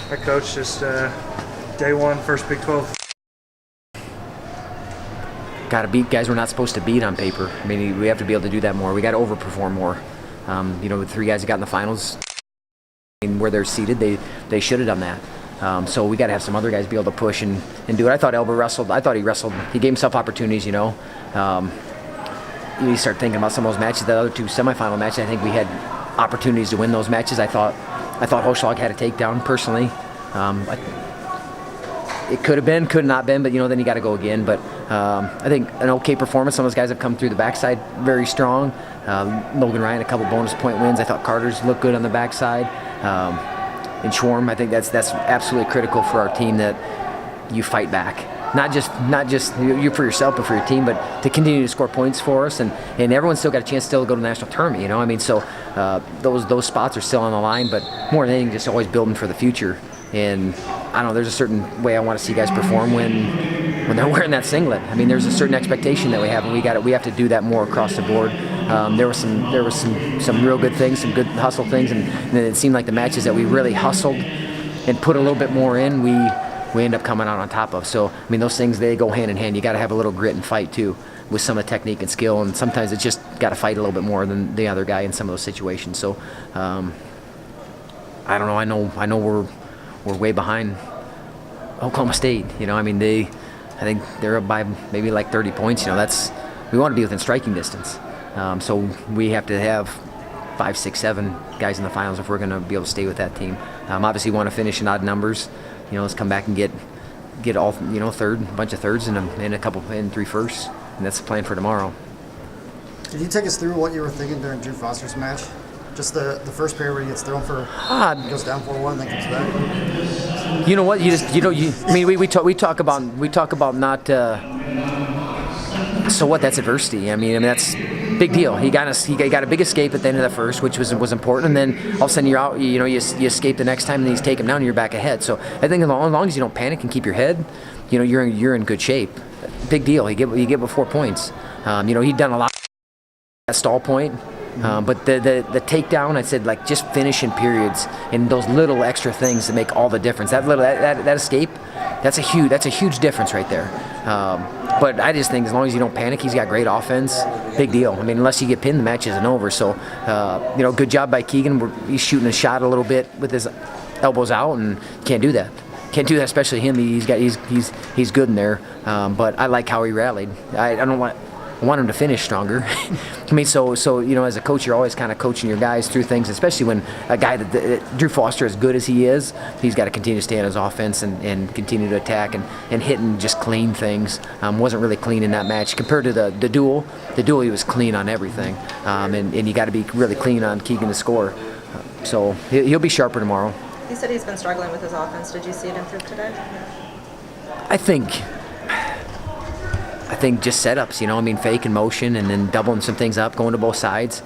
Hi, Coach. Just day one, first Big 12. Got to beat guys we're not supposed to beat on paper. I mean, we have to be able to do that more. We got to overperform more. The 3 guys that got in the finals, where they're seated, they should have done that. So we got to have some other guys be able to push and do it. I thought Elba wrestled. I thought he wrestled. He gave himself opportunities. You start thinking about some of those matches. The other 2 semifinal matches, I think we had opportunities to win those matches. I thought Hochschlag had a takedown personally. It could have been, could not been, but then you got to go again. But I think an okay performance. Some of those guys have come through the backside very strong. Logan Ryan, a couple bonus point wins. I thought Carter's looked good on the backside. And Schwab, I think that's absolutely critical for our team, that you fight back. Not just you for yourself, but for your team, but to continue to score points for us. And everyone's still got a chance still to go to the national tournament. So those spots are still on the line, but more than anything, just always building for the future. And I don't know, there's a certain way I want to see guys perform when they're wearing that singlet. I mean, there's a certain expectation that we have, and we have to do that more across the board. There was some real good things, some good hustle things, and then it seemed like the matches that we really hustled and put a little bit more in, we end up coming out on top of. So I mean, those things, they go hand in hand. You got to have a little grit and fight too, with some of the technique and skill, and sometimes it's just got to fight a little bit more than the other guy in some of those situations. So I don't know. I know we're way behind Oklahoma State. I think they're up by maybe like 30 points. We want to be within striking distance. So we have to have 5, 6, 7 guys in the finals if we're going to be able to stay with that team. Obviously, we want to finish in odd numbers. Let's come back and get all a bunch of thirds and 3 firsts, and that's the plan for tomorrow. Could you take us through what you were thinking during Drew Foster's match? Just the first period where he gets thrown for, goes down 4-1, and then comes back. You know what? We talk about not. So what? That's adversity. I mean that's big deal. He got a big escape at the end of the first, which was important, and then all of a sudden you're out. You escape the next time, and he's take him down, and you're back ahead. So I think as long as you don't panic and keep your head, you're in good shape. Big deal. He gave it 4 points. He'd done a lot at stall point. But the takedown, I said, like, just finish in periods, and those little extra things that make all the difference. That escape, that's a huge difference right there. But I just think as long as you don't panic, he's got great offense. Big deal. I mean, unless you get pinned, the match isn't over. So, good job by Keegan. He's shooting a shot a little bit with his elbows out, and can't do that. Can't do that, especially him. He's good in there. But I like how he rallied. I want him to finish stronger. I mean, so as a coach, you're always kind of coaching your guys through things, especially when a guy that Drew Foster, as good as he is, he's got to continue to stay on his offense and continue to attack and hit and just clean things. Wasn't really clean in that match compared to the duel. The duel, he was clean on everything, and you got to be really clean on Keegan to score. So he'll be sharper tomorrow. He said he's been struggling with his offense. Did you see it improve today? I think just setups, fake and motion, and then doubling some things up, going to both sides.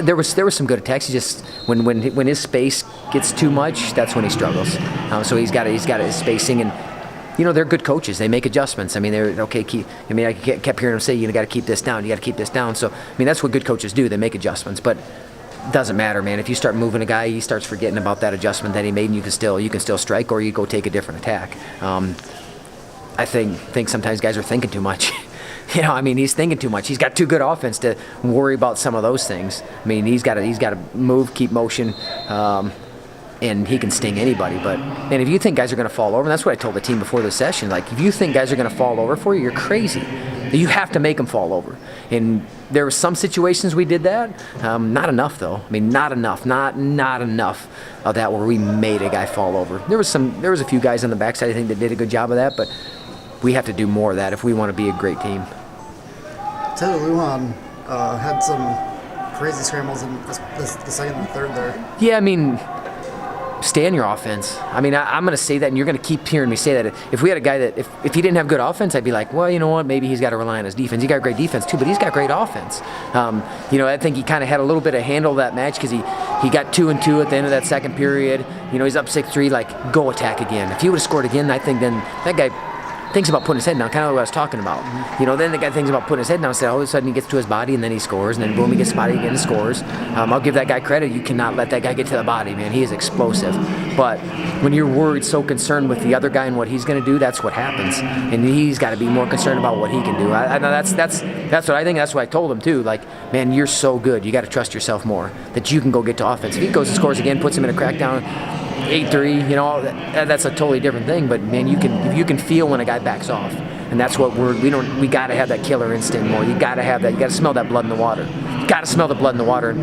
There was some good attacks. He just when his space gets too much, that's when he struggles. So he's got his spacing, and they're good coaches. They make adjustments. I mean, they're okay. I kept hearing him say, you got to keep this down. You got to keep this down. So that's what good coaches do. They make adjustments, but it doesn't matter, man. If you start moving a guy, he starts forgetting about that adjustment that he made, and you can still strike, or you go take a different attack. I think sometimes guys are thinking too much. He's thinking too much. He's got too good offense to worry about some of those things. I mean, he's got to move, keep motion, and he can sting anybody. And if you think guys are going to fall over, and that's what I told the team before the session, like, if you think guys are going to fall over for you, you're crazy. You have to make them fall over. And there were some situations we did that. Not enough, though. I mean, not enough. Not enough of that where we made a guy fall over. There was a few guys on the backside, I think, that did a good job of that, but we have to do more of that if we want to be a great team. Taylor Lujan had some crazy scrambles in the second and third there. Yeah, stay on your offense. I'm going to say that, and you're going to keep hearing me say that. If we had a guy that, if he didn't have good offense, I'd be like, well, you know what, maybe he's got to rely on his defense. He got great defense too, but he's got great offense. I think he kind of had a little bit of handle of that match because he got 2-2 at the end of that second period. He's up 6-3, like, go attack again. If he would have scored again, I think then that guy thinks about putting his head down, kind of what I was talking about. You know, then the guy thinks about putting his head down, so all of a sudden he gets to his body and then he scores, and then boom, he gets spotted again and scores. I'll give that guy credit. You cannot let that guy get to the body, man. He is explosive. But when you're worried, so concerned with the other guy and what he's going to do, that's what happens. And he's got to be more concerned about what he can do. I know that's what I think. That's what I told him too. Like, man, you're so good. You got to trust yourself more. That you can go get to offense. If he goes and scores again, puts him in a crackdown, 8-3, you know, that's a totally different thing. But man, you can feel when a guy backs off, and that's what we got to have that killer instinct more. You got to have that. You got to smell that blood in the water. You got to smell the blood in the water.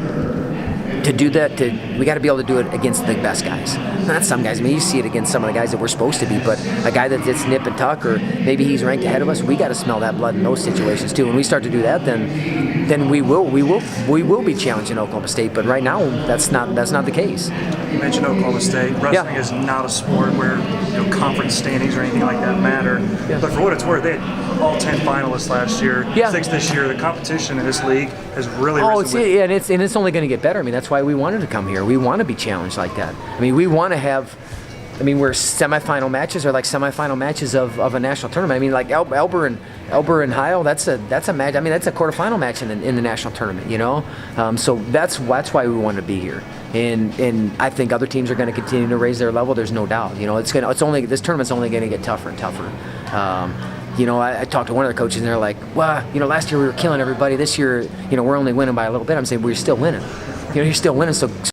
To do that, we got to be able to do it against the best guys. Not some guys. I mean, you see it against some of the guys that we're supposed to be, but a guy that's nip and tuck, or maybe he's ranked ahead of us, we got to smell that blood in those situations too. When we start to do that, then we will be challenging Oklahoma State. But right now, that's not the case. You mentioned Oklahoma State. Wrestling is not a sport where conference standings or anything like that matter. Yeah. But for what it's worth, they had all 10 finalists last year, 6 this year. The competition in this league has really risen. And it's only going to get better. I mean, that's why we wanted to come here. We want to be challenged like that. I mean, we want to have. I mean, we're semifinal matches are like semifinal matches of a national tournament. I mean, like Elber and Heil, that's a match. I mean, that's a quarterfinal match in the national tournament. You know, so that's why we want to be here. And I think other teams are going to continue to raise their level. There's no doubt. You know, this tournament's only going to get tougher and tougher. You know, I talked to one of the coaches, and they're like, well, you know, last year we were killing everybody. This year, you know, we're only winning by a little bit. I'm saying we're still winning. You know, you're still winning. So